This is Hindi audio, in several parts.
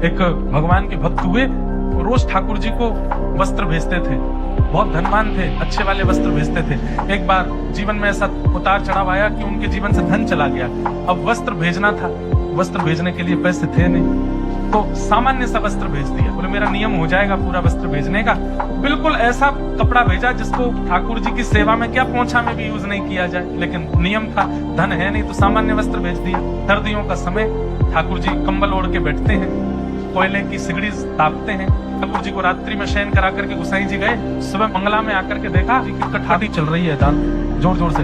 एक भगवान के भक्त हुए, रोज ठाकुर जी को वस्त्र भेजते थे, बहुत धनवान थे, अच्छे वाले वस्त्र भेजते थे। एक बार जीवन में ऐसा उतार चढ़ाव आया कि उनके जीवन से धन चला गया। अब वस्त्र भेजना था, वस्त्र भेजने के लिए पैसे थे नहीं, तो सामान्य सा वस्त्र भेज दिया। बोले मेरा नियम हो जाएगा पूरा वस्त्र भेजने का। बिल्कुल ऐसा कपड़ा भेजा जिसको ठाकुर जी की सेवा में क्या पोंछा में भी यूज नहीं किया जाए, लेकिन नियम था, धन है नहीं तो सामान्य वस्त्र भेज दिया। सर्दियों का समय, ठाकुर जी कंबल ओढ़ के बैठते हैं, कोयले की सिगड़ी तापते हैं। ठाकुर जी को रात्रि में शयन करा करके गोसाई जी गए, सुबह मंगला में आकर के देखा कि कटहाटी चल रही है, दान जोर जोर से,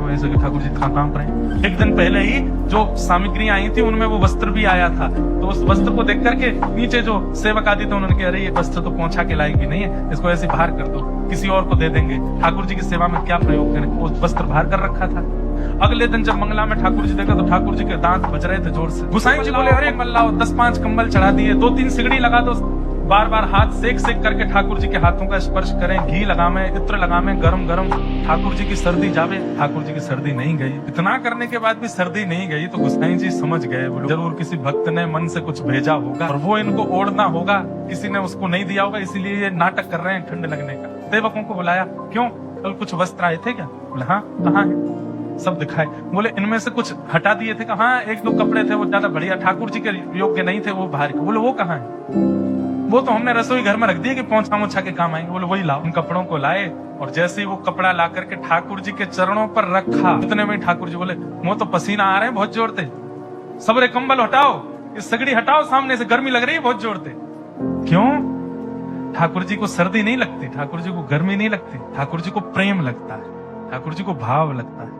ऐसे कि ठाकुर जी कांप रहे हैं। एक दिन पहले ही जो सामग्रियां आई थी उनमें वो वस्त्र भी आया था, तो उस वस्त्र को देख करके नीचे जो सेवक आदि थे उन्होंने कहा अरे ये वस्त्र तो पोंछा के लायक भी नहीं है, इसको ऐसे बाहर कर दो, किसी और को दे देंगे, ठाकुर जी की सेवा में क्या प्रयोग करें। वो वस्त्र बाहर कर रखा था। अगले दिन जब मंगला में ठाकुर जी देखा तो ठाकुर जी के दांत बज रहे थे जोर से। गोसाई जी बोले अरे कंबल लाओ, 10-5 कंबल चढ़ा दिए, 2-3 सिगड़ी लगा दो, बार बार हाथ सेक सेक करके ठाकुर जी के हाथों का स्पर्श करें, घी लगावे, इत्र लगावे, गरम गरम, ठाकुर जी की सर्दी जावे। ठाकुर जी की सर्दी नहीं गई। इतना करने के बाद भी सर्दी नहीं गई तो गोसाई जी समझ गए, बोले जरूर किसी भक्त ने मन से कुछ भेजा होगा और वो इनको ओढ़ना होगा, किसी ने उसको नहीं दिया होगा, इसीलिए ये नाटक कर रहे हैं ठंड लगने का। सेवकों को बुलाया, क्यों कल कुछ वस्त्र आए थे क्या? बोले हाँ, कहाँ है? सब दिखाए। बोले इनमें से कुछ हटा दिए थे, हाँ 1-2 कपड़े थे वो ज्यादा बढ़िया ठाकुर जी के योग्य नहीं थे, वो बाहर के। बोले वो कहाँ है? वो तो हमने रसोई घर में रख दिए कि पोंछा मोछा के काम आएंगे। बोले वही लाओ। उन कपड़ों को लाए और जैसे ही वो कपड़ा ला करके ठाकुर जी के चरणों पर रखा, इतने में ठाकुर जी बोले मुंह तो पसीना आ रहे हैं बहुत जोर से, सबरे कंबल हटाओ, इस सगड़ी हटाओ, सामने से गर्मी लग रही है बहुत जोर से। क्यों? ठाकुर जी को सर्दी नहीं लगती, ठाकुर जी को गर्मी नहीं लगती, ठाकुर जी को प्रेम लगता है, ठाकुर जी को भाव लगता है।